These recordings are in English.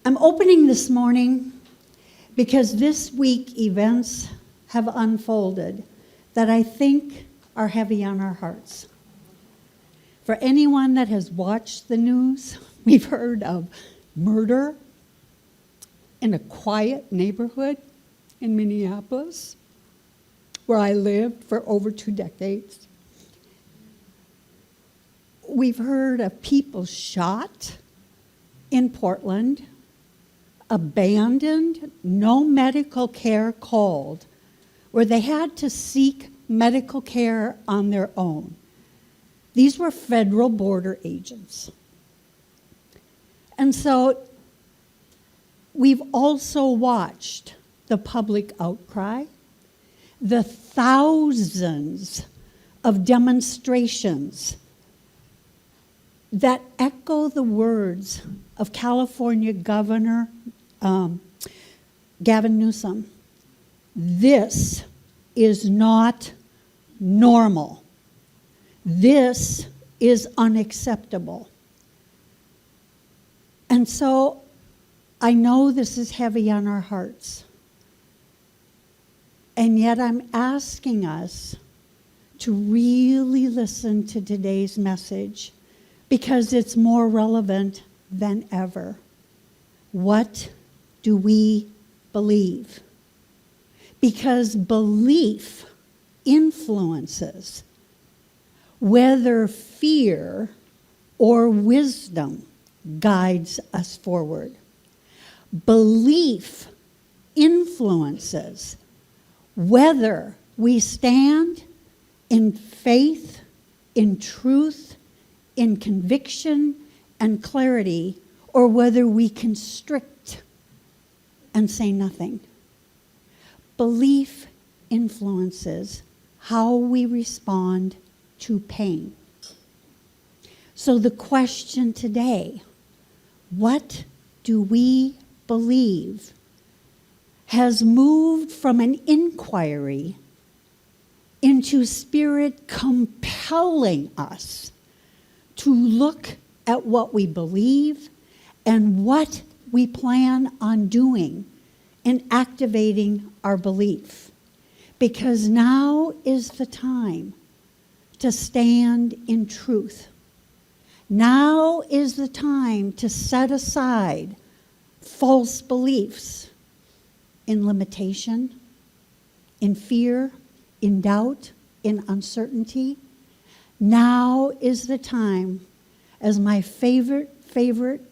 I'm opening this morning because this week events have unfolded that I think are heavy on our hearts. For anyone that has watched the news, we've heard of murder in a quiet neighborhood in Minneapolis, where I lived for over 2 decades. We've heard of people shot in Portland, abandoned, no medical care called, where they had to seek medical care on their own. These were federal border agents. And so we've also watched the public outcry, the thousands of demonstrations that echo the words of California Governor Gavin Newsom. This is not normal. This is unacceptable. And so I know this is heavy on our hearts. And yet I'm asking us to really listen to today's message because it's more relevant than ever. What do we believe? Because belief influences whether fear or wisdom guides us forward. Belief influences whether we stand in faith, in truth, in conviction and clarity, or whether we constrict and say nothing. Belief influences how we respond to pain. So the question today, what do we believe, has moved from an inquiry into Spirit compelling us to look at what we believe and what we plan on doing in activating our belief. Because now is the time to stand in truth. Now is the time to set aside false beliefs in limitation, in fear, in doubt, in uncertainty. Now is the time, as my favorite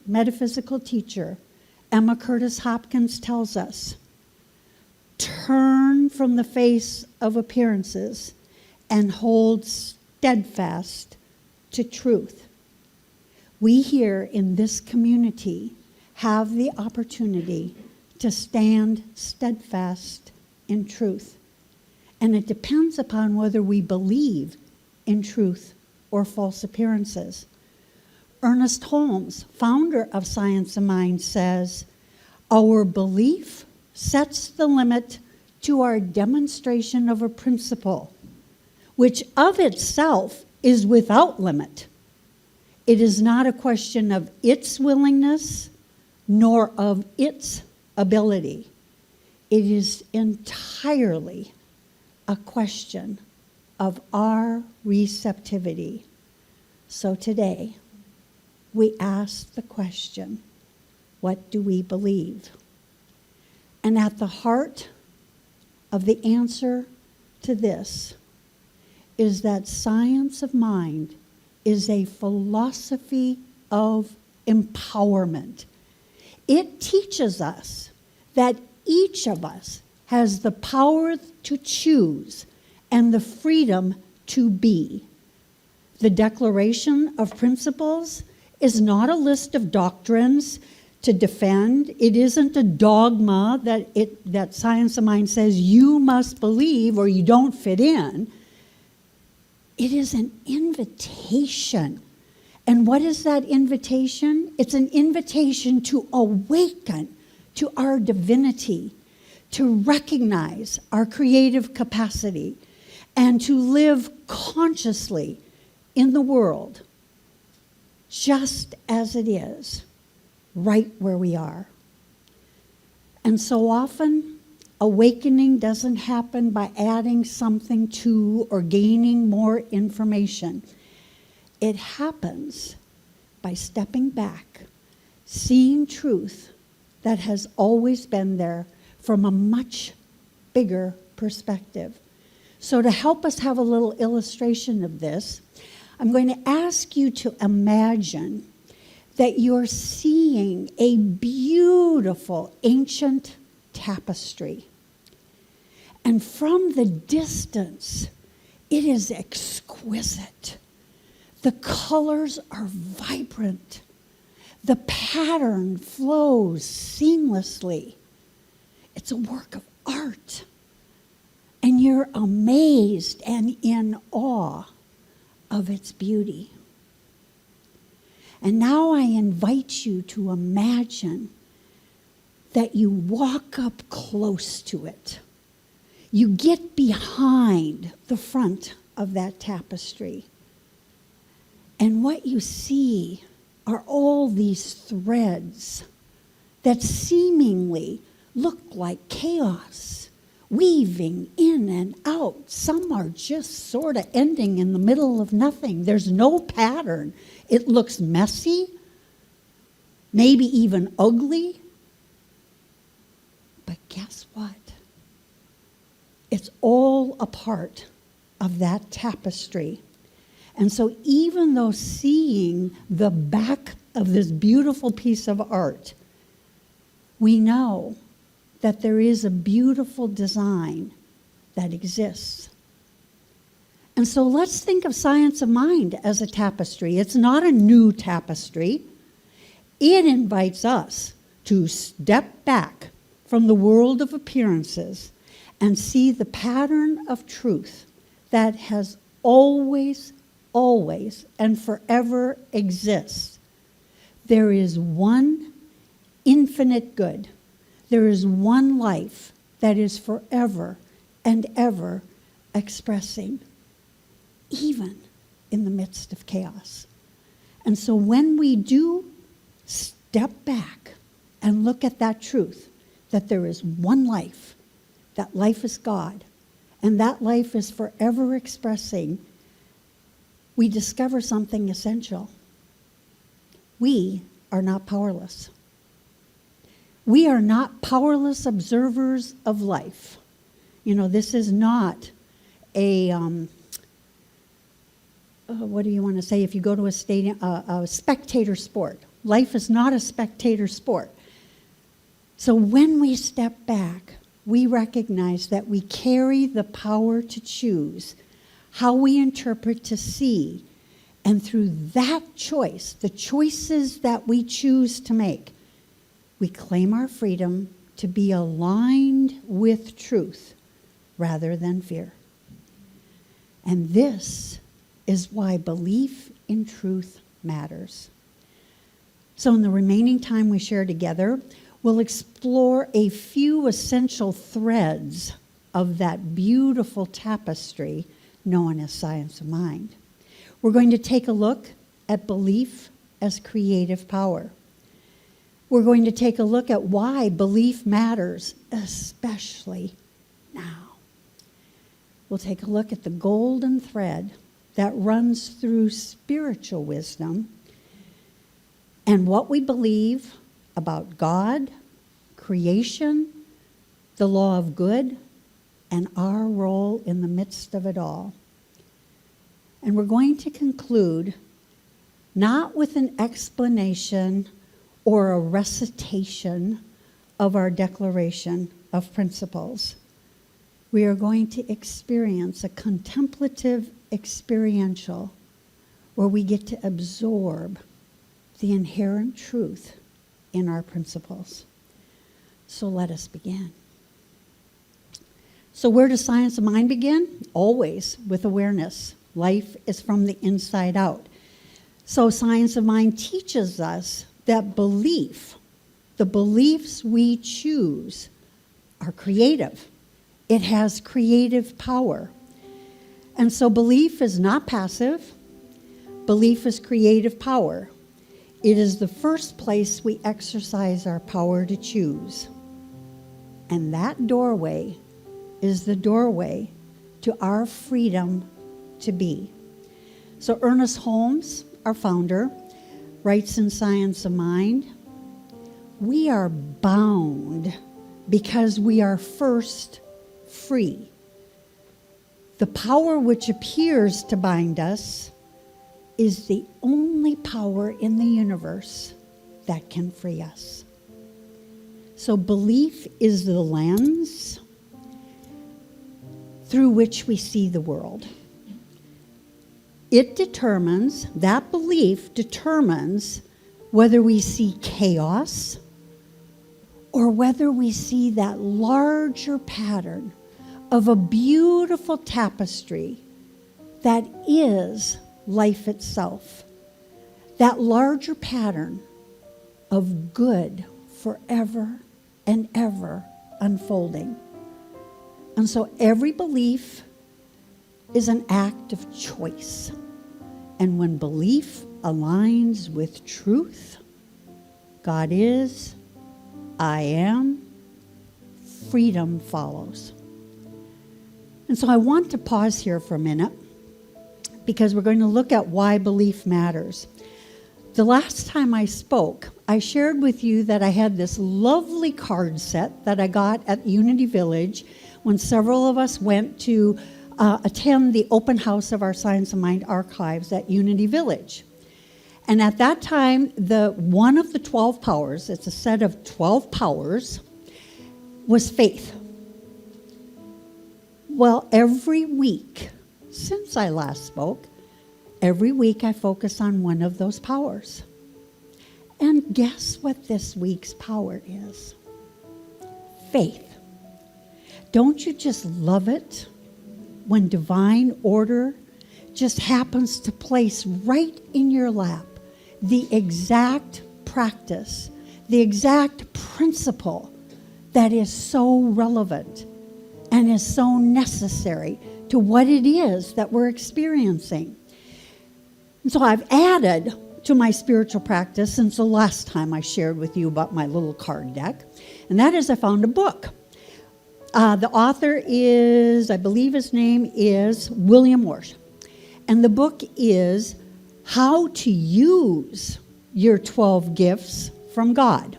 metaphysical teacher, Emma Curtis Hopkins, tells us, turn from the face of appearances and hold steadfast to truth. We here in this community have the opportunity to stand steadfast in truth. And it depends upon whether we believe in truth or false appearances. Ernest Holmes, founder of Science of Mind, says, our belief sets the limit to our demonstration of a principle, which of itself is without limit. It is not a question of its willingness, nor of its ability. It is entirely a question of our receptivity. So today, we ask the question, what do we believe? And at the heart of the answer to this is that science of mind is a philosophy of empowerment. It teaches us that each of us has the power to choose and the freedom to be. The Declaration of Principles is not a list of doctrines to defend. It isn't a dogma that Science of Mind says you must believe or you don't fit in. It is an invitation. And what is that invitation? It's an invitation to awaken to our divinity, to recognize our creative capacity, and to live consciously in the world just as it is, right where we are. And so often, awakening doesn't happen by adding something to or gaining more information. It happens by stepping back, seeing truth that has always been there from a much bigger perspective. So to help us have a little illustration of this, I'm going to ask you to imagine that you're seeing a beautiful ancient tapestry. And from the distance, it is exquisite. The colors are vibrant. The pattern flows seamlessly. It's a work of art. And you're amazed and in awe of its beauty. And now I invite you to imagine that you walk up close to it. You get behind the front of that tapestry. And what you see are all these threads that seemingly look like chaos, weaving in and out. Some are just sort of ending in the middle of nothing. There's no pattern. It looks messy, maybe even ugly. But guess what? It's all a part of that tapestry. And so even though seeing the back of this beautiful piece of art, we know that there is a beautiful design that exists. And so let's think of Science of Mind as a tapestry. It's not a new tapestry. It invites us to step back from the world of appearances and see the pattern of truth that has always, always, and forever exists. There is one infinite good. There is one life that is forever and ever expressing, even in the midst of chaos. And so when we do step back and look at that truth, that there is one life, that life is God, and that life is forever expressing, we discover something essential. We are not powerless. We are not powerless observers of life. You know, this is not a, what do you want to say? If you go to a stadium, a spectator sport. Life is not a spectator sport. So when we step back, we recognize that we carry the power to choose how we interpret to see. And through that choice, the choices that we choose to make, we claim our freedom to be aligned with truth rather than fear. And this is why belief in truth matters. So in the remaining time we share together, we'll explore a few essential threads of that beautiful tapestry known as Science of Mind. We're going to take a look at belief as creative power. We're going to take a look at why belief matters, especially now. We'll take a look at the golden thread that runs through spiritual wisdom and what we believe about God, creation, the law of good, and our role in the midst of it all. And we're going to conclude not with an explanation or a recitation of our declaration of principles. We are going to experience a contemplative experiential where we get to absorb the inherent truth in our principles. So let us begin. So where does Science of Mind begin? Always with awareness. Life is from the inside out. So Science of Mind teaches us that belief, the beliefs we choose, are creative. It has creative power. And so belief is not passive. Belief is creative power. It is the first place we exercise our power to choose. And that doorway is the doorway to our freedom to be. So Ernest Holmes, our founder, writes in Science of Mind, we are bound because we are first free. The power which appears to bind us is the only power in the universe that can free us. So belief is the lens through which we see the world. That belief determines whether we see chaos or whether we see that larger pattern of a beautiful tapestry that is life itself. That larger pattern of good forever and ever unfolding. And so every belief is an act of choice. And when belief aligns with truth, God is, I am, freedom follows. And so I want to pause here for a minute because we're going to look at why belief matters. The last time I spoke, I shared with you that I had this lovely card set that I got at Unity Village when several of us went to attend the open house of our Science of Mind archives at Unity Village. And at that time, one of the 12 powers, it's a set of 12 powers, was faith. Well, every week, since I last spoke, every week I focus on one of those powers. And guess what this week's power is? Faith. Don't you just love it when divine order just happens to place right in your lap the exact practice, the exact principle that is so relevant and is so necessary to what it is that we're experiencing? And so I've added to my spiritual practice since the last time I shared with you about my little card deck, and that is I found a book. The author is, I believe his name is William Warsh. And the book is How to Use Your 12 Gifts from God.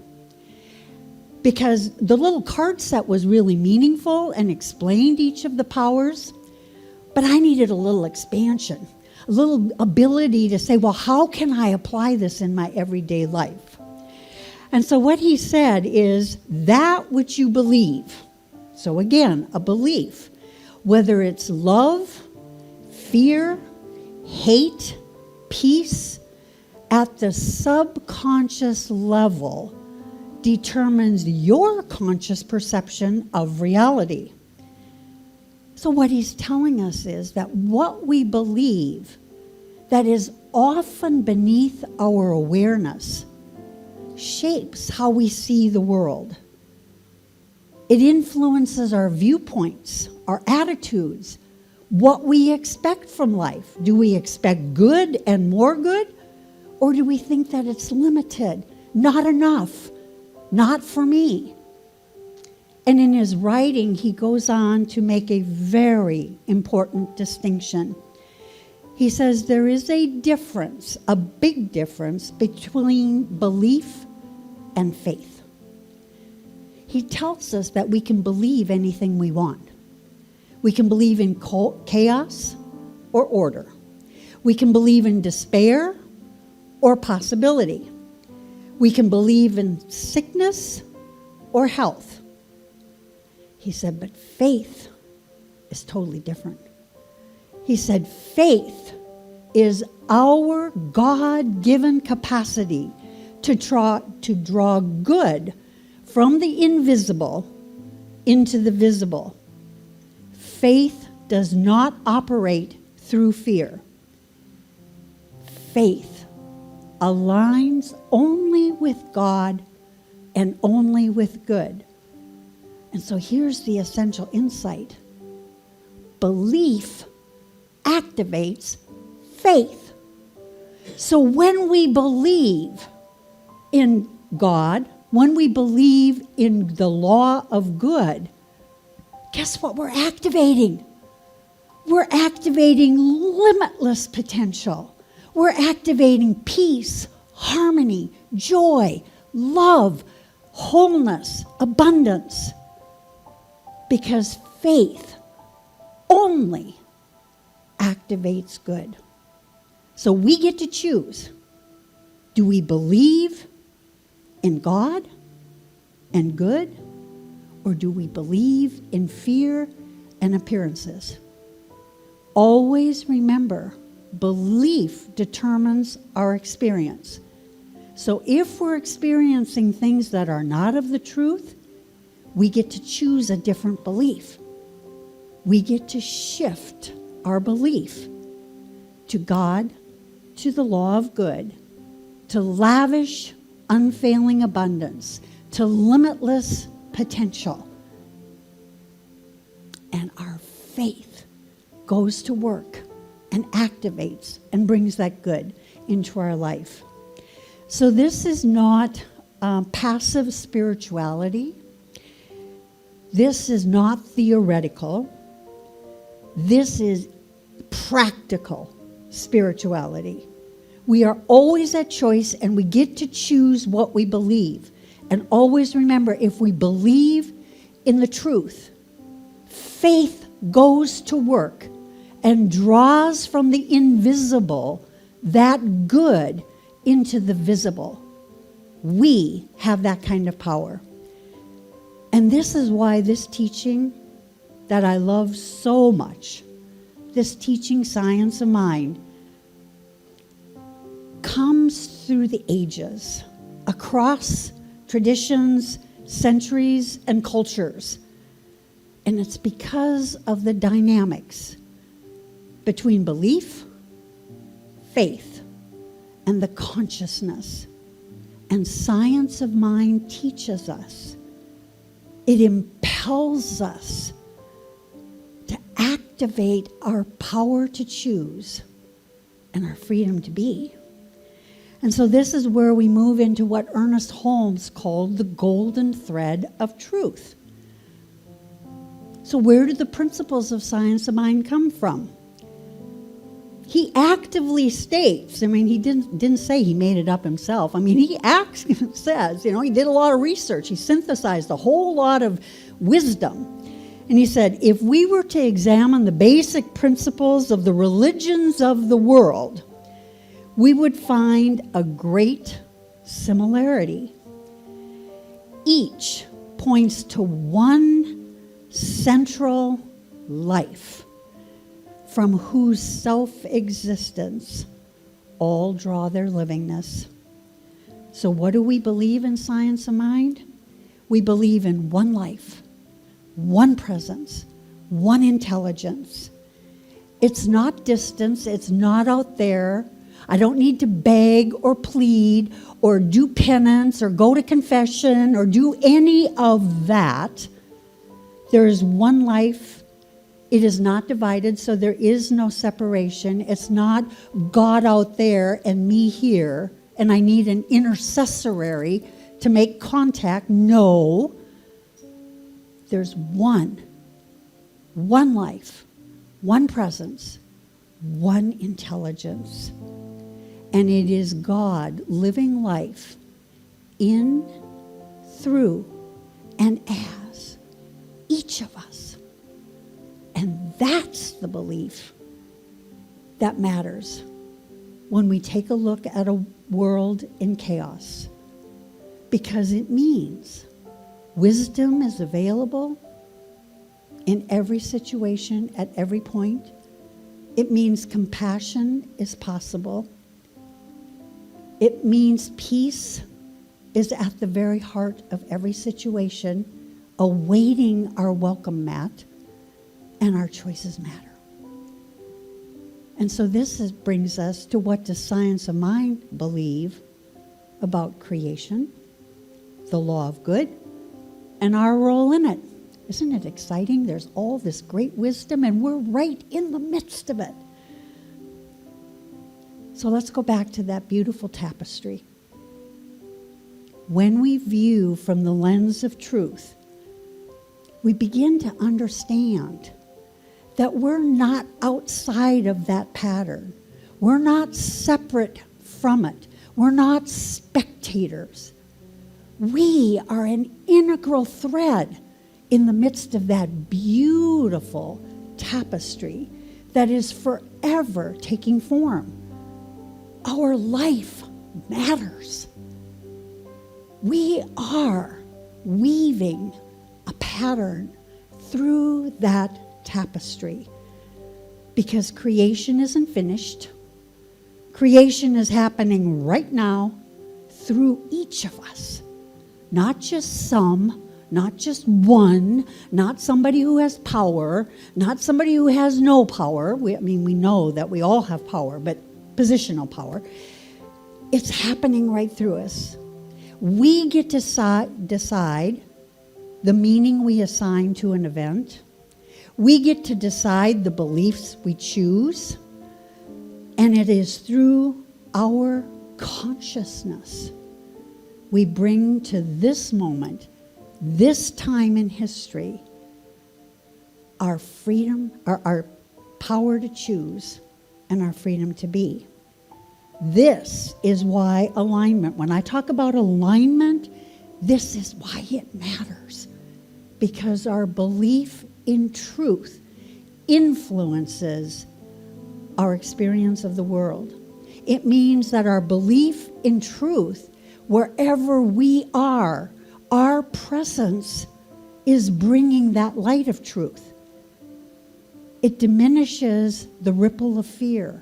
Because the little card set was really meaningful and explained each of the powers, but I needed a little expansion, a little ability to say, well, how can I apply this in my everyday life? And so what he said is that which you believe. So again, a belief, whether it's love, fear, hate, peace, at the subconscious level determines your conscious perception of reality. So what he's telling us is that what we believe that is often beneath our awareness shapes how we see the world. It influences our viewpoints, our attitudes, what we expect from life. Do we expect good and more good? Or do we think that it's limited, not enough, not for me? And in his writing, he goes on to make a very important distinction. He says there is a difference, a big difference, between belief and faith. He tells us that we can believe anything we want. We can believe in chaos or order. We can believe in despair or possibility. We can believe in sickness or health. He said, but faith is totally different. He said, faith is our God-given capacity to draw good from the invisible into the visible. Faith does not operate through fear. Faith aligns only with God and only with good. And so here's the essential insight. Belief activates faith. So when we believe in God When we believe in the law of good, guess what we're activating? We're activating limitless potential. We're activating peace, harmony, joy, love, wholeness, abundance. Because faith only activates good. So we get to choose. Do we believe in God and good? Or do we believe in fear and appearances? Always remember, belief determines our experience. So if we're experiencing things that are not of the truth, we get to choose a different belief. We get to shift our belief to God, to the law of good, to lavish, unfailing abundance, to limitless potential. And our faith goes to work and activates and brings that good into our life. So this is not passive spirituality. This is not theoretical. This is practical spirituality. We are always at choice, and we get to choose what we believe. And always remember, if we believe in the truth, faith goes to work and draws from the invisible that good into the visible. We have that kind of power. And this is why this teaching that I love so much, this teaching, Science of Mind, comes through the ages, across traditions, centuries, and cultures. And it's because of the dynamics between belief, faith, and the consciousness. And Science of Mind teaches us. It impels us to activate our power to choose and our freedom to be. And so this is where we move into what Ernest Holmes called the golden thread of truth. So where did the principles of Science of Mind come from? He actively states, he didn't say he made it up himself. He says, he did a lot of research. He synthesized a whole lot of wisdom. And he said, if we were to examine the basic principles of the religions of the world, we would find a great similarity. Each points to one central life from whose self-existence all draw their livingness. So what do we believe in Science of Mind? We believe in one life, one presence, one intelligence. It's not distance, it's not out there. I don't need to beg or plead or do penance or go to confession or do any of that. There is one life. It is not divided, so there is no separation. It's not God out there and me here, and I need an intercessory to make contact. No. There's one life, one presence, one intelligence. And it is God living life in, through, and as each of us. And that's the belief that matters when we take a look at a world in chaos. Because it means wisdom is available in every situation, at every point. It means compassion is possible. It means peace is at the very heart of every situation, awaiting our welcome mat, and our choices matter. And so this brings us to, what does Science of Mind believe about creation, the law of good, and our role in it? Isn't it exciting? There's all this great wisdom, and we're right in the midst of it. So let's go back to that beautiful tapestry. when we view from the lens of truth, we begin to understand that we're not outside of that pattern. We're not separate from it. We're not spectators. We are an integral thread in the midst of that beautiful tapestry that is forever taking form. Our life matters. We are weaving a pattern through that tapestry because creation isn't finished. Creation is happening right now through each of us. Not just some, not just one, not somebody who has power, not somebody who has no power. We know that we all have power, but positional power. It's happening right through us. We get to decide the meaning we assign to an event. We get to decide the beliefs we choose. And it is through our consciousness we bring to this moment, this time in history, our freedom, our power to choose, and our freedom to be. This is why alignment, when I talk about alignment, this is why it matters. Because our belief in truth influences our experience of the world. It means that our belief in truth, wherever we are, our presence is bringing that light of truth. It diminishes the ripple of fear.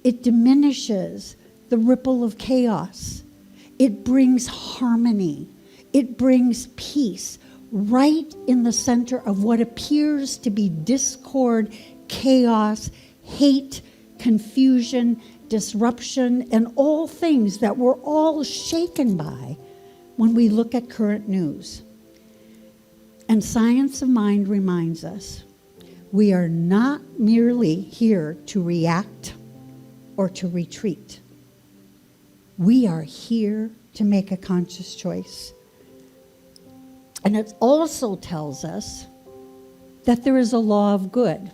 It diminishes the ripple of chaos. It brings harmony. It brings peace right in the center of what appears to be discord, chaos, hate, confusion, disruption, and all things that we're all shaken by when we look at current news. And Science of Mind reminds us we are not merely here to react or to retreat. We are here to make a conscious choice. And it also tells us that there is a law of good.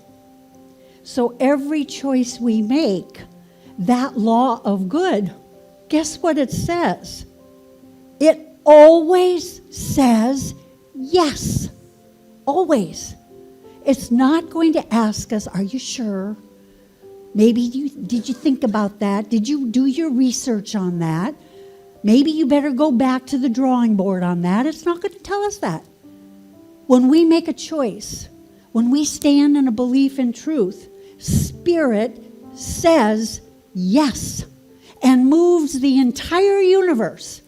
So every choice we make, that law of good, guess what it says? It always says yes. Always. It's not going to ask us, are you sure? Maybe did you think about that? Did you do your research on that? Maybe you better go back to the drawing board on that. It's not going to tell us that. When we make a choice, when we stand in a belief in truth, Spirit says yes and moves the entire universe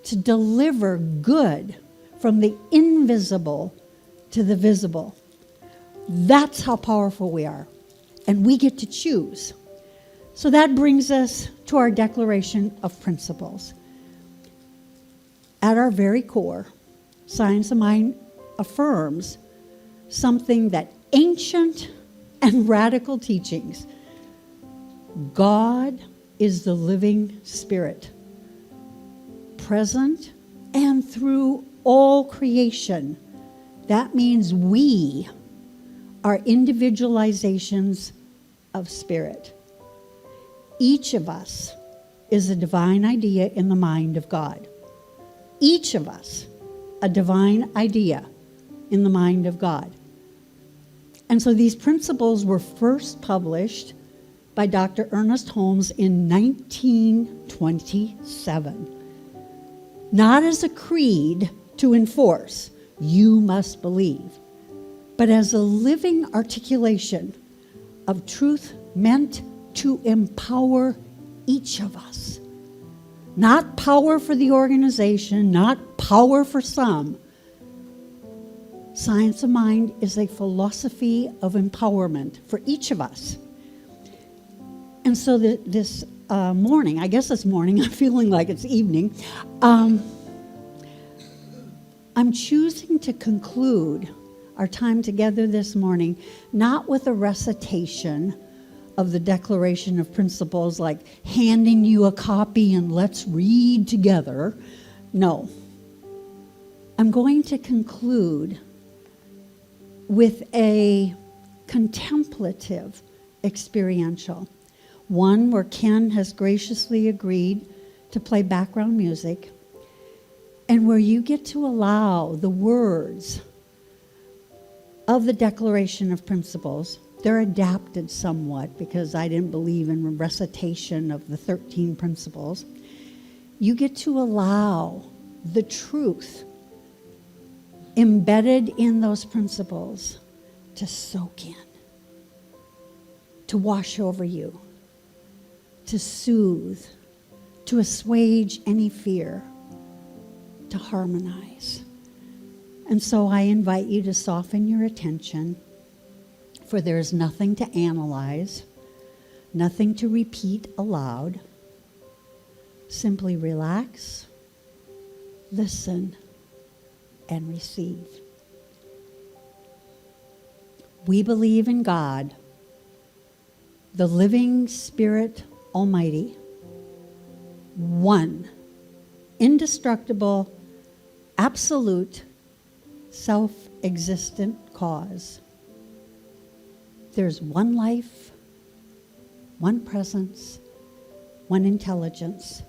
to deliver good from the invisible to the visible. That's how powerful we are. And we get to choose. So that brings us to our declaration of principles. At our very core, Science of Mind affirms something that ancient and radical teachings. God is the living Spirit, present and through all creation. That means we are individualizations of Spirit. Each of us is a divine idea in the mind of God. Each of us, a divine idea in the mind of God. And so these principles were first published by Dr. Ernest Holmes in 1927. Not as a creed to enforce, you must believe, but as a living articulation of truth meant to empower each of us. Not power for the organization, not power for some. Science of Mind is a philosophy of empowerment for each of us. And so this morning, I guess this morning, I'm feeling like it's evening, I'm choosing to conclude our time together this morning, not with a recitation of the Declaration of Principles, like handing you a copy and let's read together, No. I'm going to conclude with a contemplative experiential, one where Ken has graciously agreed to play background music, and where you get to allow the words of the Declaration of Principles. They're adapted somewhat because I didn't believe in recitation of the 13 principles. You get to allow the truth embedded in those principles to soak in, to wash over you, to soothe, to assuage any fear, to harmonize. And so I invite you to soften your attention, for there is nothing to analyze, nothing to repeat aloud. Simply relax, listen, and receive. We believe in God, the living Spirit Almighty, one, indestructible, absolute, self-existent cause. There's one life, one presence, one intelligence.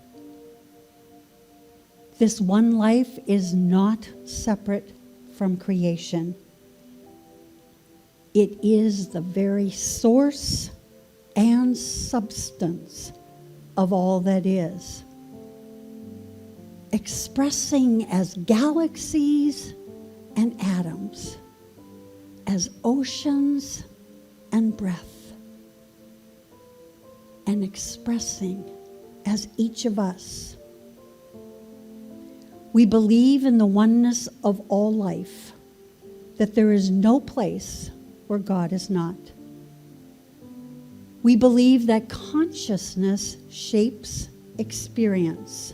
This one life is not separate from creation. It is the very source and substance of all that is, expressing as galaxies and atoms, as oceans and breath, and expressing as each of us. We believe in the oneness of all life, that there is no place where God is not. We believe that consciousness shapes experience,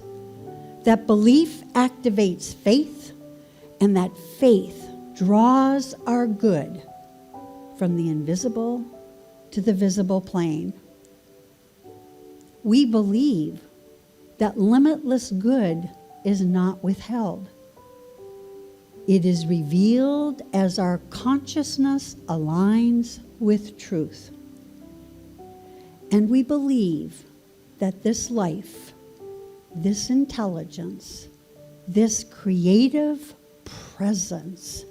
that belief activates faith, and that faith draws our good from the invisible to the visible plane. We believe that limitless good is not withheld. It is revealed as our consciousness aligns with truth. And we believe that this life, this intelligence, this creative presence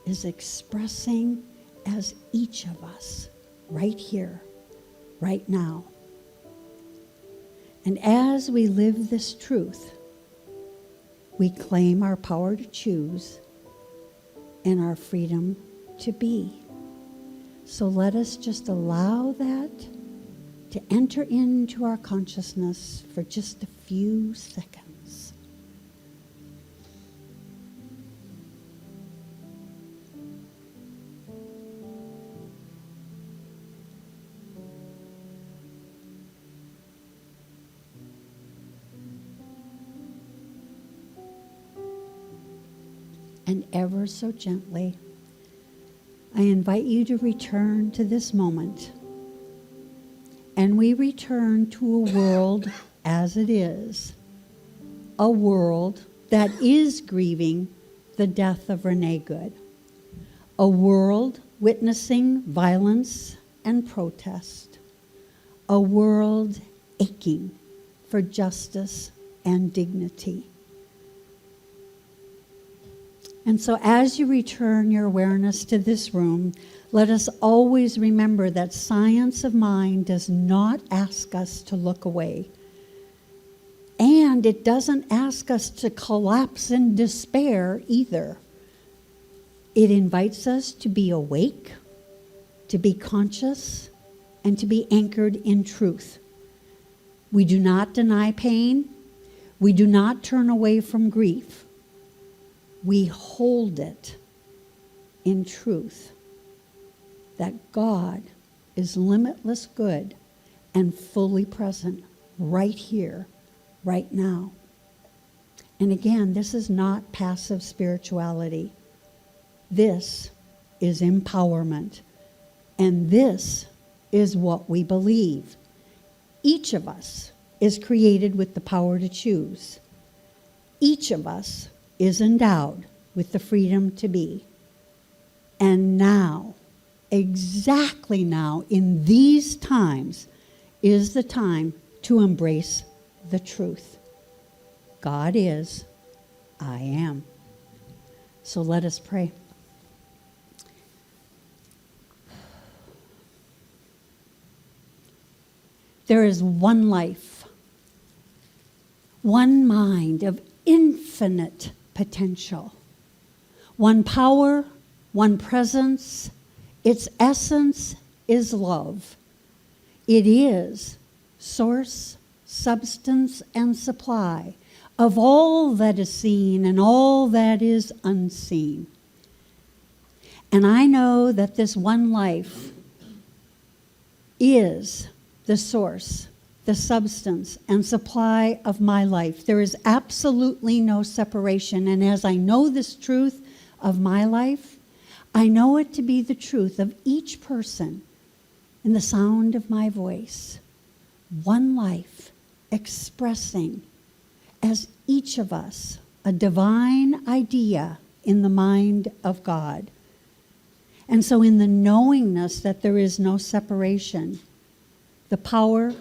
is expressing as each of us right here, right now. And as we live this truth, we claim our power to choose and our freedom to be. So let us just allow that to enter into our consciousness for just a few seconds. And ever so gently, I invite you to return to this moment. And we return to a world as it is, a world that is grieving the death of Renee Good, a world witnessing violence and protest, a world aching for justice and dignity. And so as you return your awareness to this room, let us always remember that science of mind does not ask us to look away. And it doesn't ask us to collapse in despair either. It invites us to be awake, to be conscious, and to be anchored in truth. We do not deny pain. We do not turn away from grief. We hold it in truth that God is limitless good and fully present right here, right now. And again, this is not passive spirituality. This is empowerment. And this is what we believe. Each of us is created with the power to choose. each of us is endowed with the freedom to be. And now, exactly now, in these times, is the time to embrace the truth. God is, I am. So let us pray. There is one life, one mind of infinite potential, one power, one presence. Its essence is love. It is source, substance, and supply of all that is seen and all that is unseen. And I know that this one life is the source, the substance, and supply of my life. There is absolutely no separation. And as I know this truth of my life, I know it to be the truth of each person in the sound of my voice. One life expressing, as each of us, a divine idea in the mind of God. And so in the knowingness that there is no separation, the power,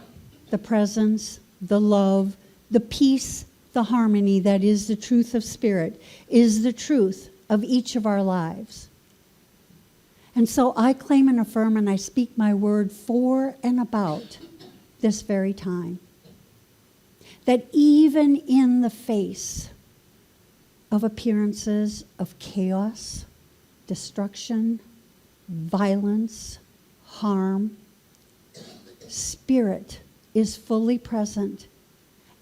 the presence, the love, the peace, the harmony that is the truth of spirit, is the truth of each of our lives. And so I claim and affirm and I speak my word for and about this very time. That even in the face of appearances of chaos, destruction, violence, harm, Spirit is fully present,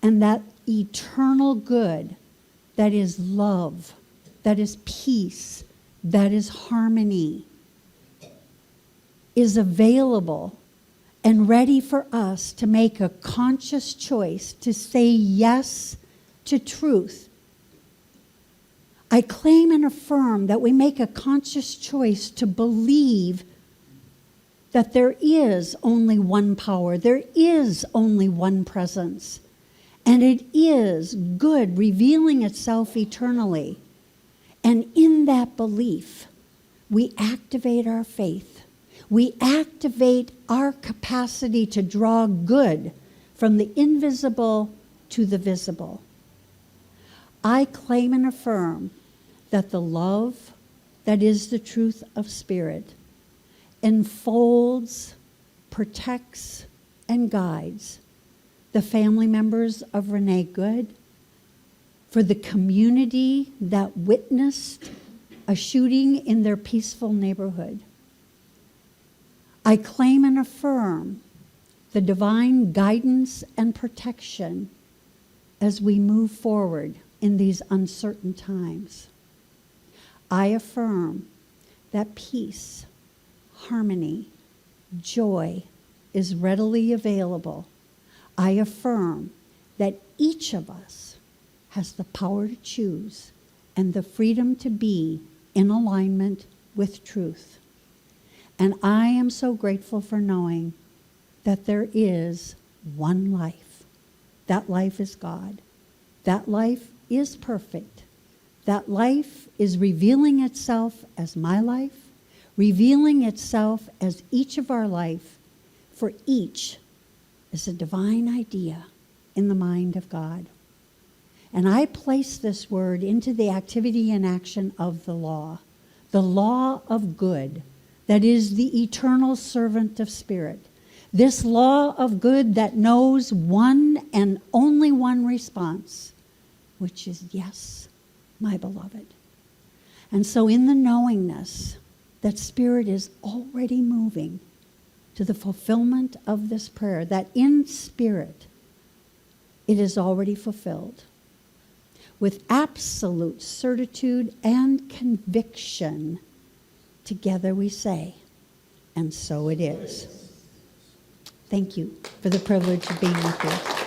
and that eternal good that is love, that is peace, that is harmony, is available and ready for us to make a conscious choice to say yes to truth. I claim and affirm that we make a conscious choice to believe that there is only one power, there is only one presence, and it is good revealing itself eternally. And in that belief, we activate our faith. We activate our capacity to draw good from the invisible to the visible. I claim and affirm that the love that is the truth of spirit enfolds, protects, and guides the family members of Renee Good, for the community that witnessed a shooting in their peaceful neighborhood. I claim and affirm the divine guidance and protection as we move forward in these uncertain times. I affirm that peace, harmony, joy is readily available. I affirm that each of us has the power to choose and the freedom to be in alignment with truth. And I am so grateful for knowing that there is one life. That life is God. That life is perfect. That life is revealing itself as my life, revealing itself as each of our life, for each is a divine idea in the mind of God. And I place this word into the activity and action of the law of good, that is the eternal servant of spirit. This law of good that knows one and only one response, which is yes, my beloved. And so in the knowingness that spirit is already moving to the fulfillment of this prayer, that in spirit it is already fulfilled, with absolute certitude and conviction, together we say, and so it is. Thank you for the privilege of being with you.